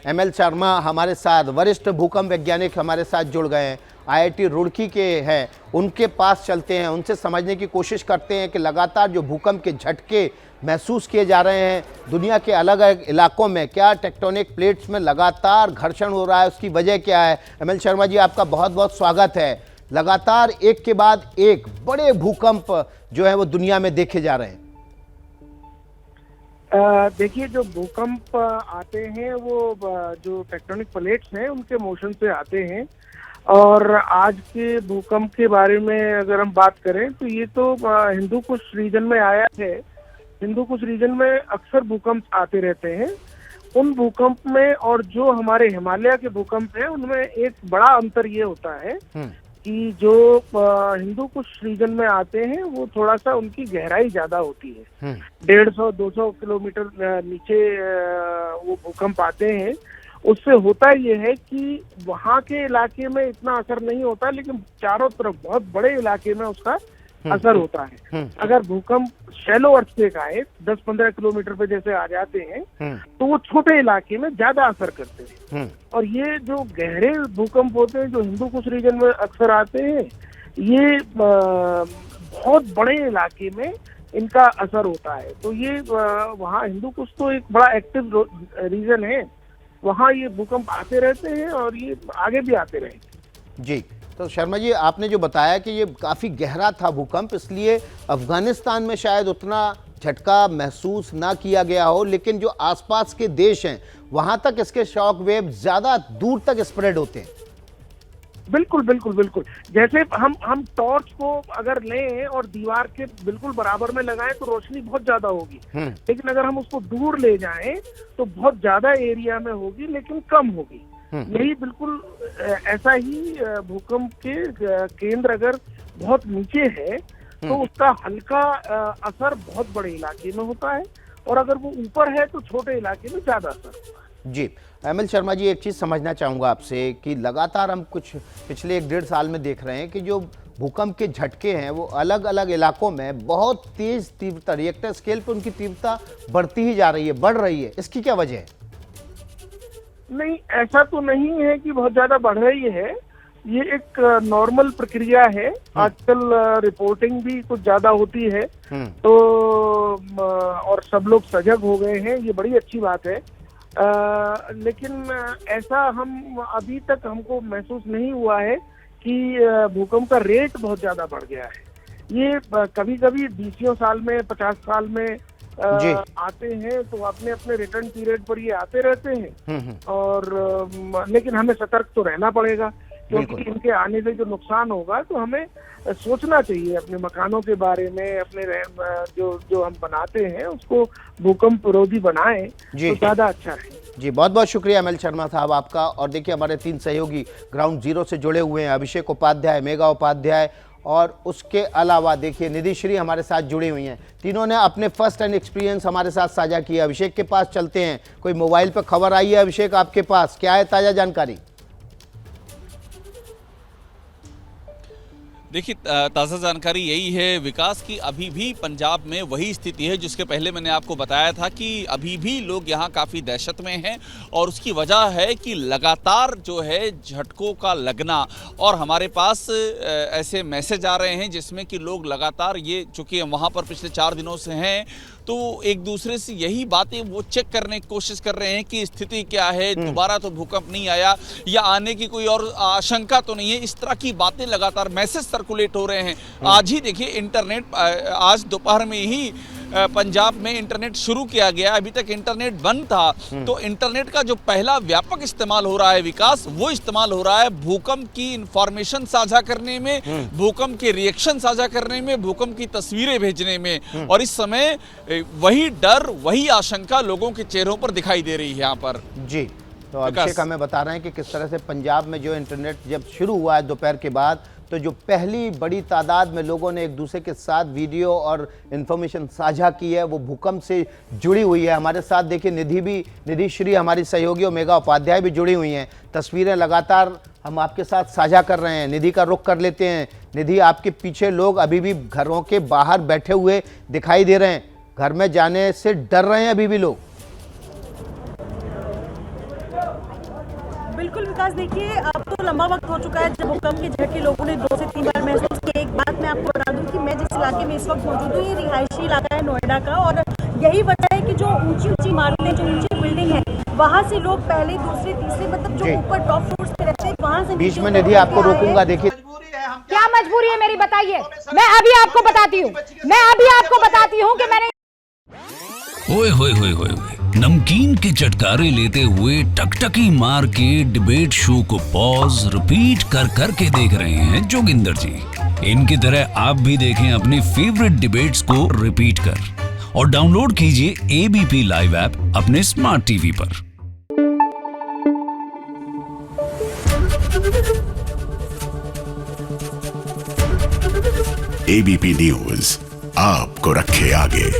ML Sharma हमारे साथ, वरिष्ठ भूकंप वैज्ञानिक हमारे साथ जुड़ गए हैं, IIT रुड़की के हैं। उनके पास चलते हैं, उनसे समझने की कोशिश करते हैं कि लगातार जो भूकंप के झटके महसूस किए जा रहे हैं दुनिया के अलग अलग इलाकों में, क्या टेक्टोनिक प्लेट्स में लगातार घर्षण हो रहा है, उसकी वजह क्या है। ML शर्मा जी, आपका बहुत बहुत स्वागत है। लगातार एक के बाद एक बड़े भूकंप जो है वो दुनिया में देखे जा रहे हैं। देखिए, जो भूकंप आते हैं वो जो टेक्टोनिक प्लेट्स हैं उनके मोशन से आते हैं। और आज के भूकंप के बारे में अगर हम बात करें तो ये तो हिंदू कुश रीजन में आया है। हिंदू कुश रीजन में अक्सर भूकंप आते रहते हैं। उन भूकंप में और जो हमारे हिमालय के भूकंप हैं उनमें एक बड़ा अंतर ये होता है कि जो हिंदू कुश रीजन में आते हैं वो थोड़ा सा उनकी गहराई ज्यादा होती है। 150-200 किलोमीटर नीचे वो भूकंप आते हैं। उससे होता ये है कि वहाँ के इलाके में इतना असर नहीं होता, लेकिन चारों तरफ बहुत बड़े इलाके में उसका असर होता है। अगर भूकंप शैलो अर्थक्वेक आए 10-15 किलोमीटर पे जैसे आ जाते हैं तो वो छोटे इलाके में ज्यादा असर करते हैं। और ये जो गहरे भूकंप होते हैं जो हिंदू कुश रीजन में अक्सर आते हैं, ये बहुत बड़े इलाके में इनका असर होता है। तो ये वहाँ हिंदू कुश तो एक बड़ा एक्टिव रीजन है, वहाँ ये भूकंप आते रहते हैं और ये आगे भी आते रहेंगे। जी, तो शर्मा जी, आपने जो बताया कि ये काफ़ी गहरा था भूकंप, इसलिए अफगानिस्तान में शायद उतना झटका महसूस ना किया गया हो, लेकिन जो आसपास के देश हैं वहाँ तक इसके शॉक वेव ज़्यादा दूर तक स्प्रेड होते हैं। बिल्कुल बिल्कुल बिल्कुल। जैसे हम टॉर्च को अगर लें और दीवार के बिल्कुल बराबर में लगाएं तो रोशनी बहुत ज्यादा होगी, लेकिन अगर हम उसको दूर ले जाएं तो बहुत ज्यादा एरिया में होगी लेकिन कम होगी। यही बिल्कुल ऐसा ही भूकंप के केंद्र अगर बहुत नीचे है तो उसका हल्का असर बहुत बड़े इलाके में होता है, और अगर वो ऊपर है तो छोटे इलाके में ज्यादा असर होता है। जी, ML शर्मा जी, एक चीज़ समझना चाहूँगा आपसे कि लगातार हम कुछ पिछले 1-1.5 साल में देख रहे हैं कि जो भूकंप के झटके हैं वो अलग अलग इलाकों में बहुत तेज़ तीव्रता, रिएक्टर स्केल पर उनकी तीव्रता बढ़ती ही जा रही है, बढ़ रही है। इसकी क्या वजह है? नहीं, ऐसा तो नहीं है कि बहुत ज्यादा बढ़ रही है, ये एक नॉर्मल प्रक्रिया है। आजकल रिपोर्टिंग भी कुछ ज्यादा होती है तो और सब लोग सजग हो गए हैं, ये बड़ी अच्छी बात है। लेकिन ऐसा हम अभी तक हमको महसूस नहीं हुआ है कि भूकंप का रेट बहुत ज्यादा बढ़ गया है। ये कभी कभी 20 साल में 50 साल में आते हैं तो अपने अपने रिटर्न पीरियड पर ये आते रहते हैं। और लेकिन हमें सतर्क तो रहना पड़ेगा, क्योंकि इनके आने से जो नुकसान होगा तो हमें सोचना चाहिए अपने मकानों के बारे में। अपने जो हम बनाते हैं उसको भूकंप विरोधी बनाएं तो ज्यादा अच्छा है। जी, बहुत बहुत शुक्रिया ML शर्मा साहब आपका। और देखिए, हमारे 3 सहयोगी ग्राउंड जीरो से जुड़े हुए हैं, अभिषेक उपाध्याय, मेघा उपाध्याय, और उसके अलावा देखिए निधि श्री हमारे साथ जुड़ी हुई हैं। तीनों ने अपने फर्स्ट हैंड एक्सपीरियंस हमारे साथ साझा किया। अभिषेक के पास चलते हैं, कोई मोबाइल पर खबर आई है। अभिषेक, आपके पास क्या है ताज़ा जानकारी? देखिए, ताज़ा जानकारी यही है विकास की अभी भी पंजाब में वही स्थिति है जिसके पहले मैंने आपको बताया था कि अभी भी लोग यहाँ काफ़ी दहशत में हैं। और उसकी वजह है कि लगातार जो है झटकों का लगना, और हमारे पास ऐसे मैसेज आ रहे हैं जिसमें कि लोग लगातार ये, चूँकि वहाँ पर पिछले 4 दिनों से हैं, तो एक दूसरे से यही बातें वो चेक करने की कोशिश कर रहे हैं कि स्थिति क्या है, दोबारा तो भूकंप नहीं आया या आने की कोई और आशंका तो नहीं है। इस तरह की बातें लगातार मैसेज सर्कुलेट हो रहे हैं। आज ही देखिए इंटरनेट, आज दोपहर में ही पंजाब में इंटरनेट शुरू किया गया, अभी तक इंटरनेट बंद था। तो इंटरनेट का जो पहला व्यापक इस्तेमाल हो रहा है विकास, वो इस्तेमाल हो रहा है भूकंप की इंफॉर्मेशन साझा करने में, भूकंप के रिएक्शन साझा करने में, भूकंप की तस्वीरें भेजने में। और इस समय वही डर, वही आशंका लोगों के चेहरों पर दिखाई दे रही है यहाँ पर। जी, तो अभिषेक हमें बता रहे हैं कि किस तरह से पंजाब में जो इंटरनेट जब शुरू हुआ है दोपहर के बाद, तो जो पहली बड़ी तादाद में लोगों ने एक दूसरे के साथ वीडियो और इन्फॉर्मेशन साझा की है वो भूकंप से जुड़ी हुई है। हमारे साथ देखिए निधि श्री हमारी सहयोगी और मेघा उपाध्याय भी जुड़ी हुई हैं। तस्वीरें लगातार हम आपके साथ साझा कर रहे हैं। निधि का रुख कर लेते हैं। निधि, आपके पीछे लोग अभी भी घरों के बाहर बैठे हुए दिखाई दे रहे हैं, घर में जाने से डर रहे हैं अभी भी लोग। बिल्कुल विकास, देखिए अब तो लंबा वक्त हो चुका है जब भूकंप के झटके लोगों ने 2 से 3 बार महसूस किए। एक बात मैं आपको बता दूं कि मैं जिस इलाके में इस वक्त मौजूद हूँ, ये रिहायशी इलाका है नोएडा का, और यही वजह है कि जो ऊंची ऊंची इमारतें, जो ऊंची बिल्डिंग है, वहाँ से लोग पहले, दूसरे, तीसरे, मतलब जो ऊपर टॉप फ्लोर्स पे रहते हैं, वहाँ से बीच में निधि आपको रोकूंगा। देखिए क्या मजबूरी है मेरी, बताइए। मैं अभी आपको बताती हूँ कि मैंने ओए होए होए होए होए, नमकीन के चटकारे लेते हुए टकटकी मार के डिबेट शो को पॉज रिपीट कर कर के देख रहे हैं जोगिंदर जी। इनकी तरह आप भी देखें अपनी फेवरेट डिबेट्स को रिपीट कर, और डाउनलोड कीजिए एबीपी लाइव ऐप अपने स्मार्ट टीवी पर। एबीपी न्यूज आपको रखे आगे।